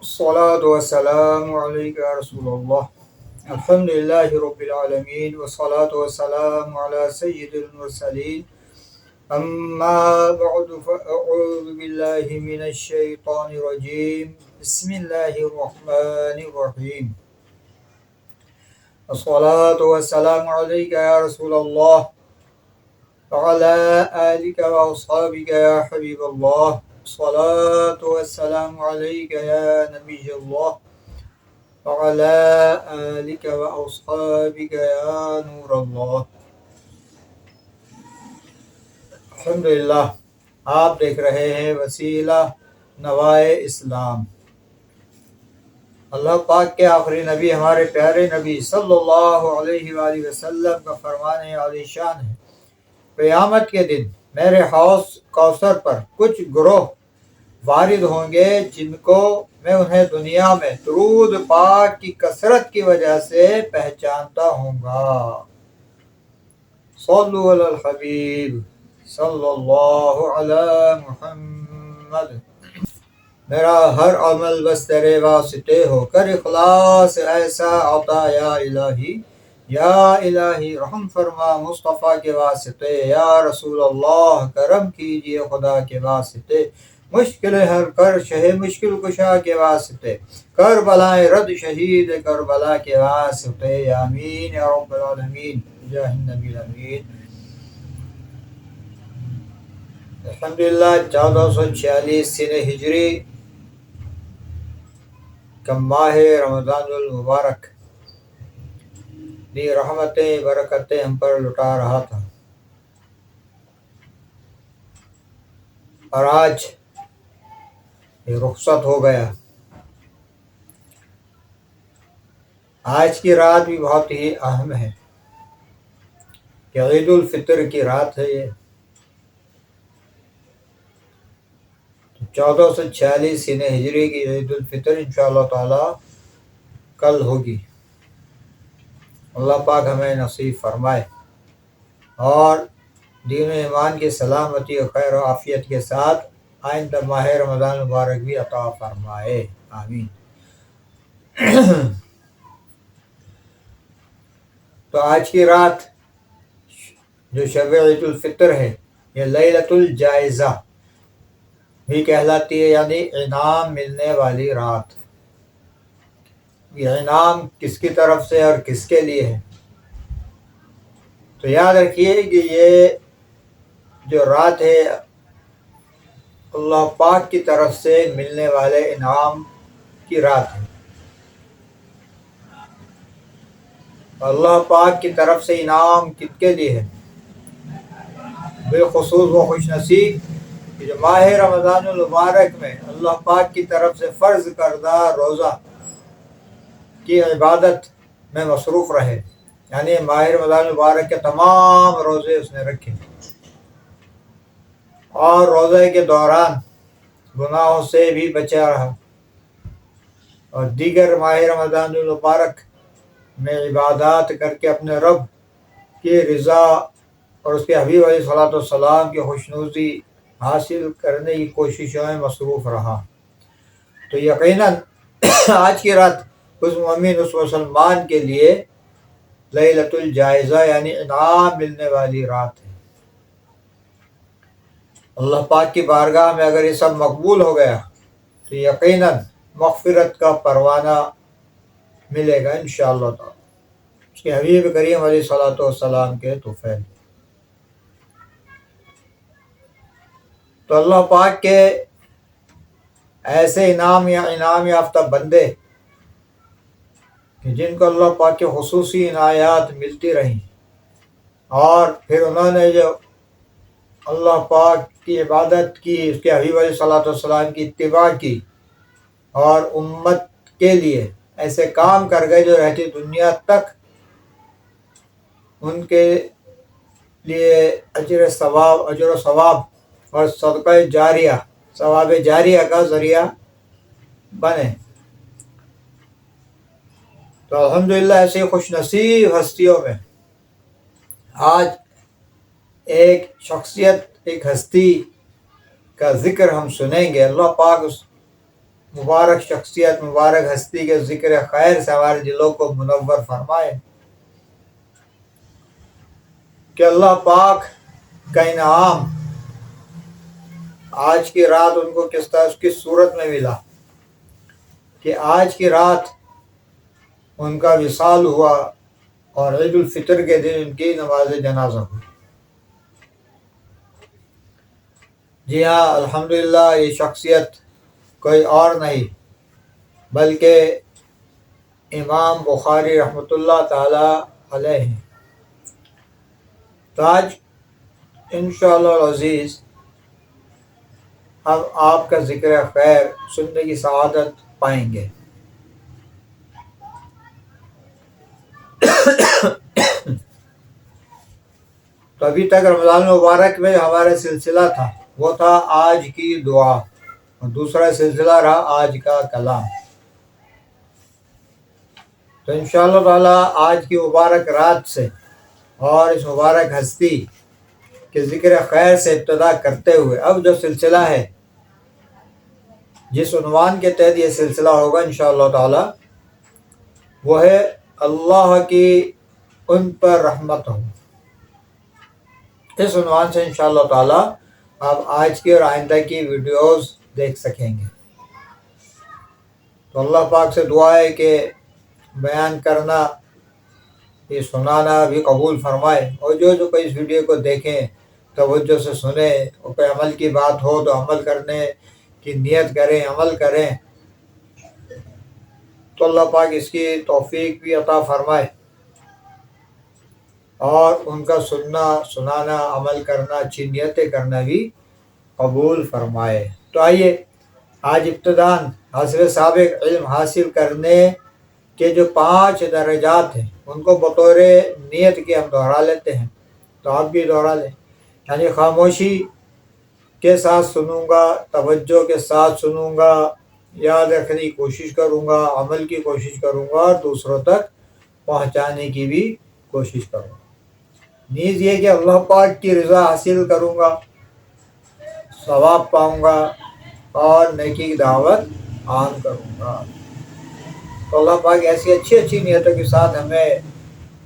الصلاة والسلام عليك يا رسول الله. الحمد لله رب العالمين والصلاة والسلام على سيد المرسلين. أما بعد فأعوذ بالله من الشيطان الرجيم. بسم الله الرحمن الرحيم. الصلاة والسلام عليك يا رسول الله وعلى آلك وأصحابك يا حبيب الله. الصلاة والسلام عليك يا نبي الله وعلى آلك وأصحابك يا نور اللہ. الحمدللہ آپ دیکھ رہے ہیں وسیلہ نوائے اسلام. اللہ پاک کے آخری نبی ہمارے پیارے نبی صلی اللہ علیہ وآلہ وسلم کا فرمان عالی شان ہے، قیامت کے دن میرے حوض کوثر پر کچھ گروہ وارد ہوں گے جن کو میں انہیں دنیا میں درود پاک کی کثرت کی وجہ سے پہچانتا ہوں گا. صلو علی الحبیب صلی اللہ علی محمد. میرا ہر عمل بس تیرے واسطے ہو کر اخلاص ایسا عطا یا الہی رحم فرما مصطفیٰ کے واسطے. یا رسول اللہ کرم کیجئے خدا کے واسطے، مشکل حل کر شہ مشکل کشا کے واسطے، کربلائے رد شہید کربلا کے واسطے. آمین یا رب العالمین جاہ النبی الامین. الحمدللہ 1446 سن ہجری کا ماہ رمضان المبارک دی رحمتیں برکتیں ہم پر لٹا رہا تھا، اور آج یہ رخصت ہو گیا. آج کی رات بھی بہت ہی اہم ہے کہ عید الفطر کی رات ہے. یہ 1446 سن ہجری کی عید الفطر انشاءاللہ تعالی کل ہوگی. اللہ پاک ہمیں نصیب فرمائے اور دین و ایمان کی سلامتی و خیر و عافیت کے ساتھ آئندہ ماہ رمضان مبارک بھی عطا فرمائے. آمین. تو آج کی رات جو شب عید الفطر ہے یہ لیلۃ الجائزہ بھی کہلاتی ہے، یعنی انعام ملنے والی رات. یہ انعام کس کی طرف سے اور کس کے لیے ہے؟ تو یاد رکھیے کہ یہ جو رات ہے اللہ پاک کی طرف سے ملنے والے انعام کی رات ہے. اللہ پاک کی طرف سے انعام کن کے لیے ہے؟ بالخصوص وہ خوش نصیب کہ جو ماہ رمضان المبارک میں اللہ پاک کی طرف سے فرض کردہ روزہ کی عبادت میں مصروف رہے، یعنی ماہ رمضان المبارک کے تمام روزے اس نے رکھے اور روزے کے دوران گناہوں سے بھی بچا رہا، اور دیگر ماہ رمضان المبارک میں عبادات کر کے اپنے رب کی رضا اور اس کے حبیب علیہ الصلوۃ والسلام کی خوشنودی حاصل کرنے کی کوششوں میں مصروف رہا. تو یقیناً آج کی رات اس مومن اس مسلمان کے لیے لیلۃ الجائزہ یعنی انعام ملنے والی رات ہے. اللہ پاک کی بارگاہ میں اگر یہ سب مقبول ہو گیا تو یقیناً مغفرت کا پروانہ ملے گا انشاءاللہ تعالی اس کے حبیب کریم علیہ الصلوۃ والسلام کے طفیل. تو اللہ پاک کے ایسے انعام یافتہ بندے کہ جن کو اللہ پاک کے خصوصی عنایات ملتی رہیں اور پھر انہوں نے جو اللہ پاک کی عبادت کی، اس کے حبیب علیہ الصلوۃ والسلام کی اتباع کی اور امت کے لیے ایسے کام کر گئے جو رہتی دنیا تک ان کے لیے اجر و ثواب اور صدقہ جاریہ ثواب جاریہ کا ذریعہ بنے. تو الحمدللہ ایسی خوش نصیب ہستیوں میں آج ایک شخصیت ایک ہستی کا ذکر ہم سنیں گے. اللہ پاک مبارک شخصیت، مبارک ہستی کے ذکر خیر سے ہمارے دلوں کو منور فرمائے، کہ اللہ پاک کا انعام آج کی رات ان کو کس طرح کس صورت میں ملا کہ آج کی رات ان کا وصال ہوا اور عید الفطر کے دن ان کی نماز جنازہ ہوئی۔ جی ہاں، الحمدللہ یہ شخصیت کوئی اور نہیں بلکہ امام بخاری رحمۃ اللہ تعالی علیہ ہیں۔ تو آج انشاءاللہ العزیز ہم آپ کا ذکر خیر سننے کی سعادت پائیں گے۔ تو ابھی تک رمضان المبارک میں ہمارا سلسلہ تھا وہ تھا آج کی دعا، اور دوسرا سلسلہ رہا آج کا کلام۔ تو انشاءاللہ تعالیٰ آج کی مبارک رات سے اور اس مبارک ہستی کے ذکر خیر سے ابتدا کرتے ہوئے اب جو سلسلہ ہے، جس عنوان کے تحت یہ سلسلہ ہوگا انشاءاللہ تعالیٰ، وہ ہے اللہ کی ان پر رحمت ہو۔ اس عنوان سے انشاءاللہ تعالیٰ آپ آج کی اور آئندہ کی ویڈیوز دیکھ سکیں گے۔ تو اللہ پاک سے دعا ہے کہ بیان کرنا، یہ سنانا بھی قبول فرمائے، اور جو کوئی اس ویڈیو کو دیکھیں توجہ سے سنیں، اور کوئی عمل کی بات ہو تو عمل کرنے کی نیت کریں، عمل کریں، تو اللہ پاک اس کی توفیق بھی عطا فرمائے اور ان کا سننا، سنانا، عمل کرنا، اچھی نیتیں کرنا بھی قبول فرمائے۔ تو آئیے آج ابتداً حسب سابق علم حاصل کرنے کے جو 5 درجات ہیں ان کو بطور نیت کے ہم دہرا لیتے ہیں۔ تو آپ بھی دہرا لیں، یعنی خاموشی کے ساتھ سنوں گا، توجہ کے ساتھ سنوں گا، یاد رکھنے کی کوشش کروں گا، عمل کی کوشش کروں گا، اور دوسروں تک پہنچانے کی بھی کوشش کروں گا۔ نیز یہ کہ اللہ پاک کی رضا حاصل کروں گا، ثواب پاؤں گا، اور نیکی کی دعوت عام کروں گا۔ تو اللہ پاک ایسی اچھی نیتوں کے ساتھ ہمیں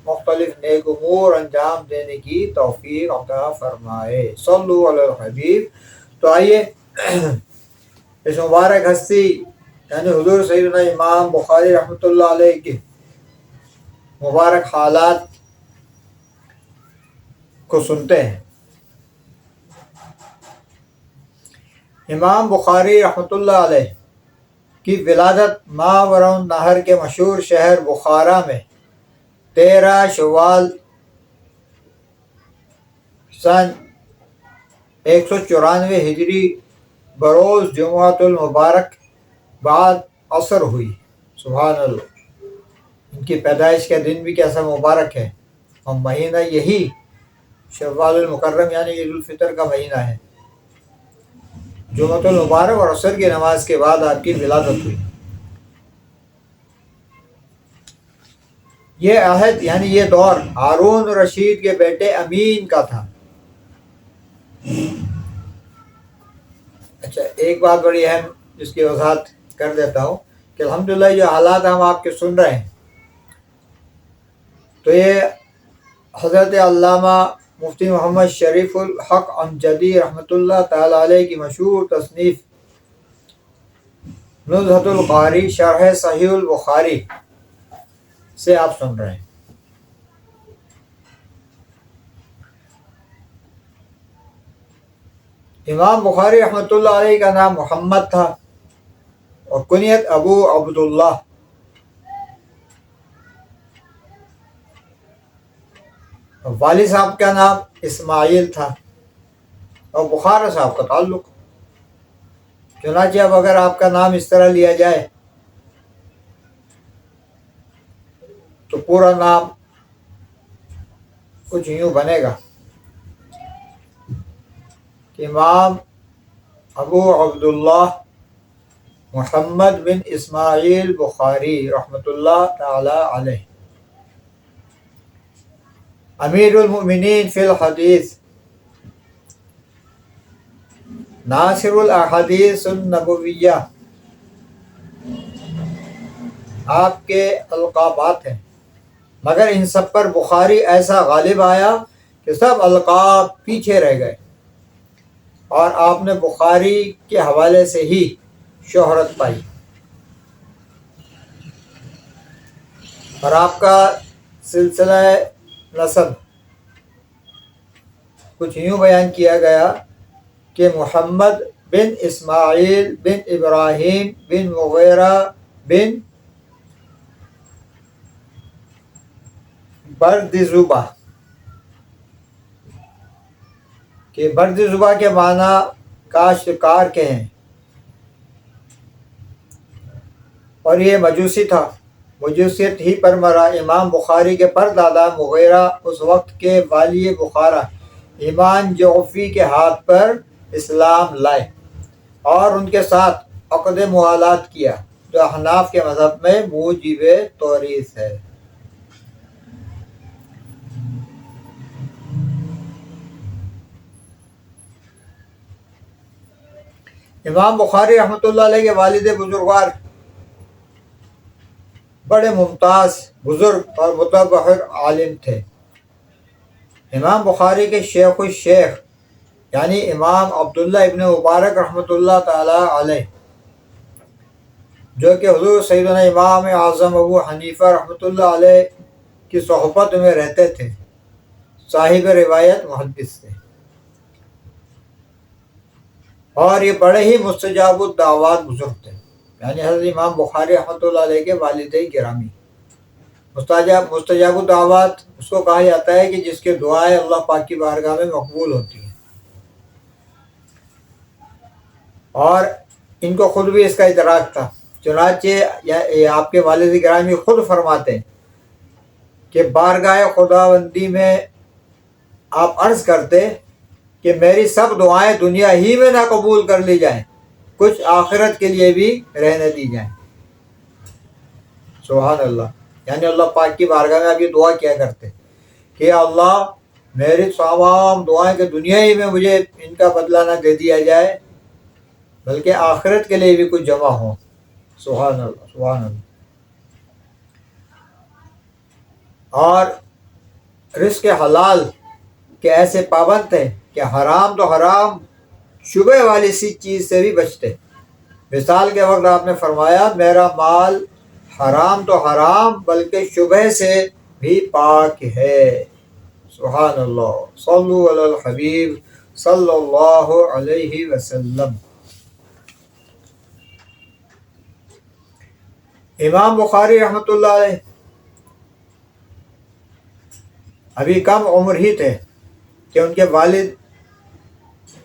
مختلف نیک امور انجام دینے کی توفیق عطا فرمائے۔ صلو علی الحبیب۔ تو آئیے اس مبارک ہستی یعنی حضور سیدنا امام بخاری رحمۃ اللہ علیہ کے مبارک حالات کو سنتے ہیں۔ امام بخاری رحمۃ اللہ علیہ کی ولادت ماوراء النہر کے مشہور شہر بخارا میں 13 شوال سن 194 ہجری بروز جمعۃ المبارک بعد عصر ہوئی۔ سبحان اللہ، ان کی پیدائش کا دن بھی کیسا مبارک ہے، اور مہینہ یہی شوال المکرم یعنی عید الفطر کا مہینہ ہے۔ جمعۃ المبارک اور عصر کی نماز کے بعد آپ کی ولادت ہوئی۔ یہ عہد یعنی یہ دور ہارون رشید کے بیٹے امین کا تھا۔ اچھا، ایک بات بڑی اہم جس کی وضاحت کر دیتا ہوں کہ الحمدللہ جو حالات ہم آپ کے سن رہے ہیں، تو یہ حضرت علامہ مفتی محمد شریف الحق امجدی رحمۃ اللہ تعالی علیہ کی مشہور تصنیف نزہۃ القاری شرح صحیح البخاری سے آپ سن رہے ہیں۔ امام بخاری رحمۃ اللہ علیہ کا نام محمد تھا اور کنیت ابو عبداللہ۔ والد صاحب کا نام اسماعیل تھا اور بخارا صاحب کا تعلق۔ چنانچہ اب اگر آپ کا نام اس طرح لیا جائے تو پورا نام کچھ یوں بنے گا کہ امام ابو عبداللہ محمد بن اسماعیل بخاری رحمۃ اللہ تعالی علیہ، امیر المؤمنین فی الحدیث، ناصر الاحادیث النبویہ، آپ کے القابات ہیں، مگر ان سب پر بخاری ایسا غالب آیا کہ سب القاب پیچھے رہ گئے، اور آپ نے بخاری کے حوالے سے ہی شہرت پائی۔ اور آپ کا سلسلہ نسب کچھ یوں بیان کیا گیا کہ محمد بن اسماعیل بن ابراہیم بن مغیرہ بن بردزبہ، کہ بردزبہ کے معنی کاشتکار کے ہیں، اور یہ مجوسی تھا، مجوسیت ہی پر مرا۔ امام بخاری کے پردادا مغیرہ اس وقت کے والی بخارا ایمان جعفی کے ہاتھ پر اسلام لائے اور ان کے ساتھ عقد موالات کیا، جو احناف کے مذہب میں موجب توریث ہے۔ امام بخاری رحمۃ اللہ علیہ کے والد بزرگوار بڑے ممتاز بزرگ اور متبحر عالم تھے۔ امام بخاری کے شیخ الشیخ یعنی امام عبداللہ ابن مبارک رحمۃ اللہ تعالی علیہ، جو کہ حضور سیدنا امام اعظم ابو حنیفہ رحمۃ اللہ علیہ کی صحبت میں رہتے تھے، صاحب روایت محدث تھے، اور یہ بڑے ہی مستجاب الدعوات بزرگ تھے، یعنی حضرت امام بخاری رحمۃ اللہ علیہ کے والد گرامی۔ مستجاب الدعوات اس کو کہا جاتا ہے کہ جس کے دعائیں اللہ پاک کی بارگاہ میں مقبول ہوتی ہیں، اور ان کو خود بھی اس کا ادراک تھا۔ چنانچہ آپ کے والد گرامی خود فرماتے ہیں کہ بارگاہ خداوندی میں آپ عرض کرتے کہ میری سب دعائیں دنیا ہی میں نہ قبول کر لی جائیں، کچھ آخرت کے لیے بھی رہنے دی جائیں۔ سبحان اللہ، یعنی اللہ پاک کی بارگاہ میں آپ یہ دعا کیا کرتے کہ اللہ میری تمام دعائیں کہ دنیا ہی میں مجھے ان کا بدلہ نہ دے دیا جائے، بلکہ آخرت کے لیے بھی کچھ جمع ہو۔ سبحان اللہ، سبحان اللہ۔ اور رزق حلال کے ایسے پابند تھے کہ حرام تو حرام، شبہ والی سی چیز سے بھی بچتے۔ مثال کے وقت آپ نے فرمایا میرا مال حرام تو حرام بلکہ شبہ سے بھی پاک ہے۔ سبحان اللہ، صلو علی الحبیب صلی اللہ علیہ وسلم۔ امام بخاری رحمۃ اللہ علیہ ابھی کم عمر ہی تھے کہ ان کے والد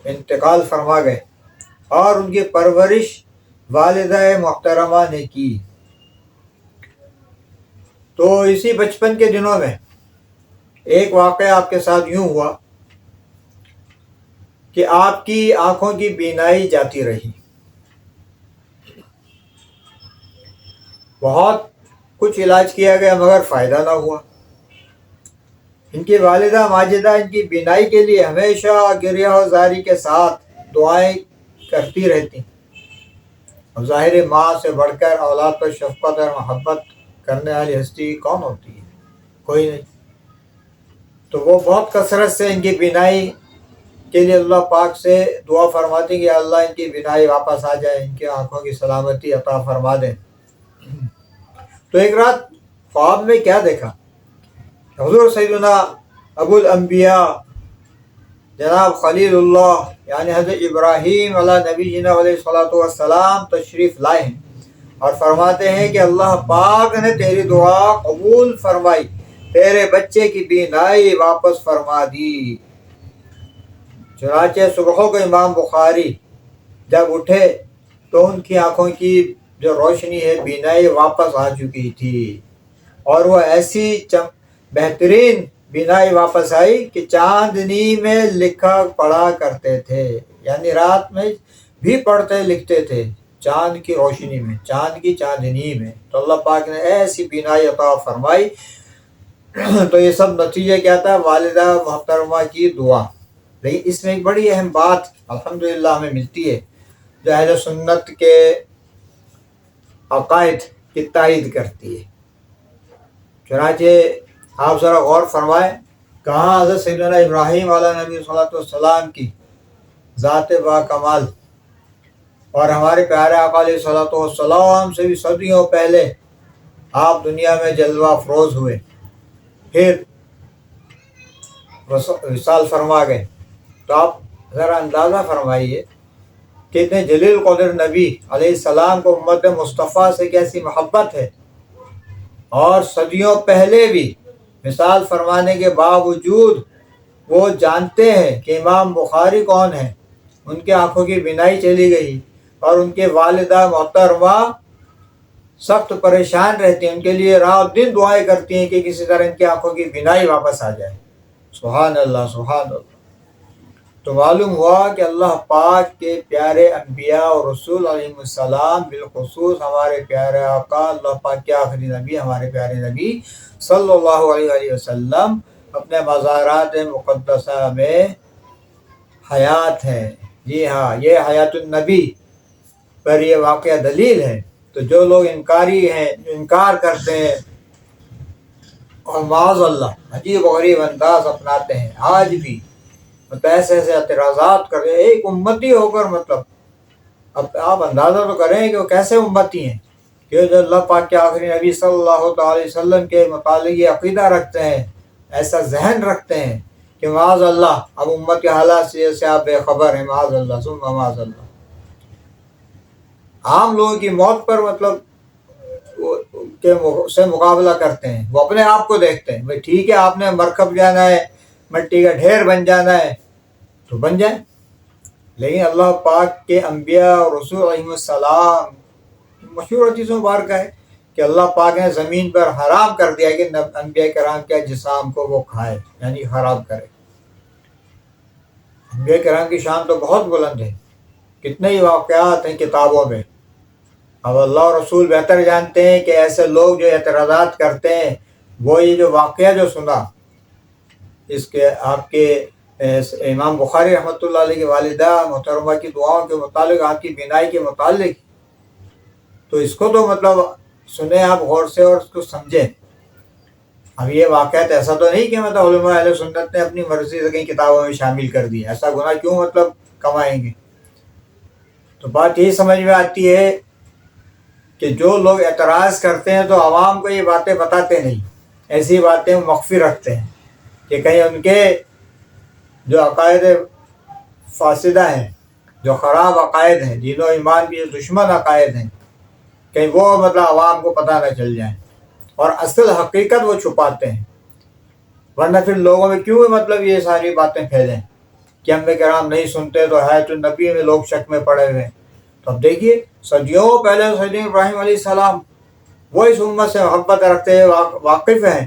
انتقال فرما گئے، اور ان کی پرورش والدہ محترمہ نے کی۔ تو اسی بچپن کے دنوں میں ایک واقعہ آپ کے ساتھ یوں ہوا کہ آپ کی آنکھوں کی بینائی جاتی رہی، بہت کچھ علاج کیا گیا مگر فائدہ نہ ہوا۔ ان کی والدہ ماجدہ ان کی بینائی کے لیے ہمیشہ گریہ و زاری کے ساتھ دعائیں کرتی رہتی، اور ظاہر ماں سے بڑھ کر اولاد پر شفقت اور محبت کرنے والی ہستی کون ہوتی ہے؟ کوئی نہیں۔ تو وہ بہت کثرت سے ان کی بینائی کے لیے اللہ پاک سے دعا فرماتی کہ اللہ ان کی بینائی واپس آ جائے، ان کی آنکھوں کی سلامتی عطا فرما دے۔ تو ایک رات خواب میں کیا دیکھا، حضور سیدنا ابو الانبیاء جناب خلیل اللہ یعنی حضرت ابراہیم علیہ نبی جینا علیہ الصلوۃ والسلام تشریف لائے ہیں، اور فرماتے ہیں کہ اللہ پاک نے تیری دعا قبول فرمائی، تیرے بچے کی بینائی واپس فرما دی۔ چنانچہ صبح کو امام بخاری جب اٹھے تو ان کی آنکھوں کی جو روشنی ہے بینائی واپس آ چکی تھی، اور وہ ایسی بہترین بینائی واپس آئی کہ چاندنی میں لکھا پڑھا کرتے تھے، یعنی رات میں بھی پڑھتے لکھتے تھے چاند کی روشنی میں، چاند کی چاندنی میں۔ تو اللہ پاک نے ایسی بینائی عطا فرمائی۔ تو یہ سب نتیجہ کیا تھا؟ والدہ محترمہ کی دعا۔ لیکن اس میں ایک بڑی اہم بات الحمدللہ ہمیں ملتی ہے جو اہل سنت کے عقائد کی تائید کرتی ہے۔ چنانچہ آپ ذرا غور فرمائیں، کہاں حضرت سیدنا ابراہیم علیہ نبی صلی اللہ علیہ وسلم کی ذات با کمال اور ہمارے پیارے آقا علیہ صلاۃ والسلام سے بھی صدیوں پہلے آپ دنیا میں جلوہ افروز ہوئے، پھر وصال فرما گئے۔ تو آپ ذرا اندازہ فرمائیے کہ اتنے جلیل قدر نبی علیہ السلام کو امت مصطفیٰ سے کیسی محبت ہے، اور صدیوں پہلے بھی مثال فرمانے کے باوجود وہ جانتے ہیں کہ امام بخاری کون ہے۔ ان کے آنکھوں کی بینائی چلی گئی اور ان کے والدہ محترمہ سخت پریشان رہتی ہیں، ان کے لیے رات دن دعائیں کرتی ہیں کہ کسی طرح ان کی آنکھوں کی بینائی واپس آ جائے۔ سبحان اللہ، سبحان اللہ۔ تو معلوم ہوا کہ اللہ پاک کے پیارے انبیاء اور رسول علیہ السلام، بالخصوص ہمارے پیارے آقا اللہ پاک کے آخری نبی ہمارے پیارے نبی صلی اللہ علیہ وسلم اپنے مزارات مقدسہ میں حیات ہیں۔ جی ہاں، یہ حیات النبی پر یہ واقعہ دلیل ہے۔ تو جو لوگ انکاری ہیں، جو انکار کرتے ہیں اور معاذ اللہ عجیب و غریب انداز اپناتے ہیں آج بھی، ایسے ایسے اعتراضات کر رہے ہیں ایک امتی ہو کر، مطلب اب آپ اندازہ تو کریں کہ وہ کیسے امتی ہیں کہ جو اللہ پاک کے آخری نبی صلی اللہ تعالی وسلم کے متعلق یہ عقیدہ رکھتے ہیں، ایسا ذہن رکھتے ہیں کہ معاذ اللہ اب امت کے حالات سے آپ بے خبر ہیں، معاذ اللہ ثم معاذ اللہ۔ عام لوگوں کی موت پر مطلب سے مقابلہ کرتے ہیں، وہ اپنے آپ کو دیکھتے ہیں، بھائی ٹھیک ہے آپ نے مرکب جانا ہے، مٹی کا ڈھیر بن جانا ہے تو بن جائیں، لیکن اللہ پاک کے انبیاء اور رسول علیہ السلام مشہور حدیث مبارکہ ہے کہ اللہ پاک نے زمین پر حرام کر دیا کہ انبیاء کرام کے اجسام کو وہ کھائے، یعنی حرام کرے۔ انبیاء کرام کی شان تو بہت بلند ہے، کتنے ہی واقعات ہیں کتابوں میں۔ اب اللہ اور رسول بہتر جانتے ہیں کہ ایسے لوگ جو اعتراضات کرتے ہیں، وہ یہ جو واقعہ جو سنا اس کے آپ کے امام بخاری رحمۃ اللہ علیہ کی والدہ محترمہ کی دعاؤں کے متعلق، آپ کی بینائی کے متعلق، تو اس کو تو مطلب سنیں آپ غور سے اور اس کو سمجھیں۔ اب یہ واقعات ایسا تو نہیں کہ مطلب علماء اہل سنت نے اپنی مرضی سے کئی کتابوں میں شامل کر دی، ایسا گناہ کیوں مطلب کمائیں گے۔ تو بات یہی سمجھ میں آتی ہے کہ جو لوگ اعتراض کرتے ہیں تو عوام کو یہ باتیں بتاتے نہیں، ایسی باتیں مخفی رکھتے ہیں کہ کہیں ان کے جو عقائد فاسدہ ہیں، جو خراب عقائد ہیں، دین و ایمان کی جو دشمن عقائد ہیں، کہیں وہ مطلب عوام کو پتہ نہ چل جائیں، اور اصل حقیقت وہ چھپاتے ہیں۔ ورنہ پھر لوگوں میں کیوں مطلب یہ ساری باتیں پھیلیں کہ انبیاء کرام نہیں سنتے تو حیات النبی میں لوگ شک میں پڑے ہوئے ہیں۔ تو اب دیکھیے صدیوں پہلے سیدنا ابراہیم علیہ السلام وہ اس امت سے محبت رکھتے ہوئے واقف ہیں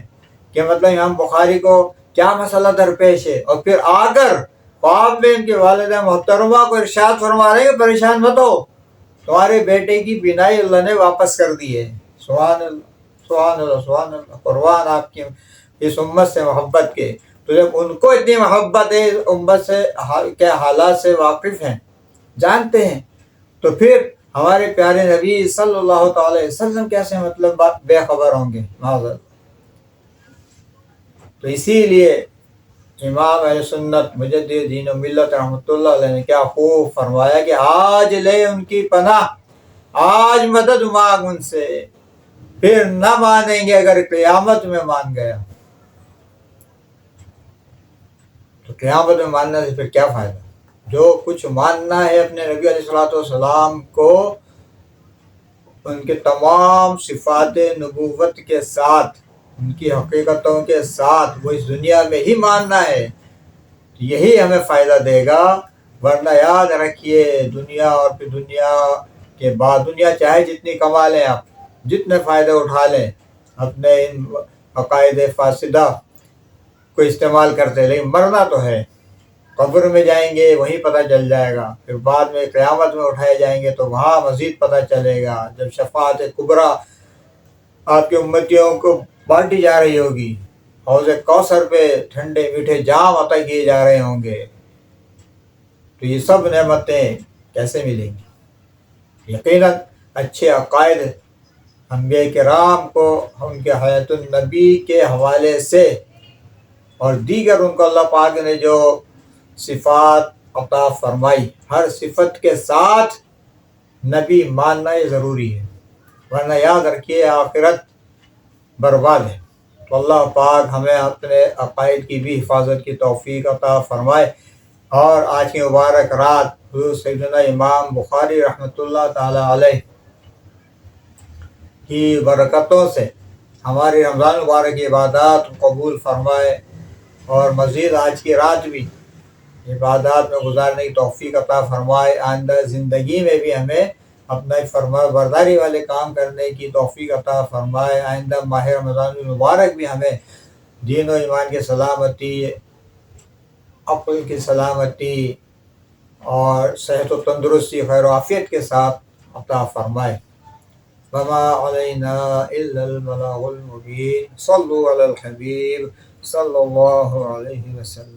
کہ مطلب امام بخاری کو کیا مسئلہ درپیش ہے، اور پھر آ کر خواب میں ان کے والدہ محترمہ کو ارشاد فرما رہے ہیں کہ پریشان مت ہو، تمہارے بیٹے کی بینائی اللہ نے واپس کر دی ہے۔ سبحان اللہ، سبحان اللہ، سبحان اللہ، قربان آپ کی اس امت سے محبت کے۔ تو جب ان کو اتنی محبت ہے، امت سے کے حالات سے واقف ہیں، جانتے ہیں، تو پھر ہمارے پیارے نبی صلی اللہ تعالی وسلم کیسے مطلب بے خبر ہوں گے، معذرت۔ تو اسی لیے امام اہل سنت مجدد دین و ملت رحمۃ اللہ علیہ نے کیا خوب فرمایا کہ آج لے ان کی پناہ، آج مدد مانگ ان سے، پھر نہ مانیں گے اگر قیامت میں مان گیا۔ تو قیامت میں ماننے سے پھر کیا فائدہ؟ جو کچھ ماننا ہے اپنے نبی علیہ الصلوۃ والسلام کو، ان کے تمام صفات نبوت کے ساتھ، ان کی حقیقتوں کے ساتھ، وہ اس دنیا میں ہی ماننا ہے، یہی ہمیں فائدہ دے گا۔ ورنہ یاد رکھیے دنیا اور پھر دنیا کے بعد، دنیا چاہے جتنی کما لیں آپ، جتنے فائدے اٹھا لیں اپنے ان عقائد فاسدہ کو استعمال کرتے، لیکن مرنا تو ہے، قبر میں جائیں گے وہیں پتہ چل جائے گا، پھر بعد میں قیامت میں اٹھائے جائیں گے تو وہاں مزید پتہ چلے گا، جب شفاعت کبریٰ آپ کی امتیوں کو بانٹی جا رہی ہوگی، حوض کوثر پہ ٹھنڈے میٹھے جام عطا کیے جا رہے ہوں گے، تو یہ سب نعمتیں کیسے ملیں گی؟ یقیناً اچھے عقائد انبیاء کرام کو ان کے حیات النبی کے حوالے سے اور دیگر ان کو اللہ پاک نے جو صفات عطا فرمائی، ہر صفت کے ساتھ نبی ماننا ضروری ہے، ورنہ یاد رکھیے آخرت برباد ہے۔ تو اللہ پاک ہمیں اپنے عقائد کی بھی حفاظت کی توفیق عطا فرمائے، اور آج کی مبارک رات حضور سیدنا امام بخاری رحمۃ اللہ تعالی علیہ کی برکتوں سے ہماری رمضان مبارک کی عبادات قبول فرمائے، اور مزید آج کی رات بھی عبادات میں گزارنے کی توفیق عطا فرمائے۔ آئندہ زندگی میں بھی ہمیں اپنا فرما برداری والے کام کرنے کی توفیق عطا فرمائے۔ آئندہ ماہ رمضان المبارک بھی ہمیں دین و ایمان کی سلامتی، عقل کی سلامتی اور صحت و تندرستی، خیر و عافیت کے ساتھ عطا فرمائے۔ وما علینا الا البلاغ المبین۔ صلوا علی الحبیب صلی اللہ علیہ وسلم۔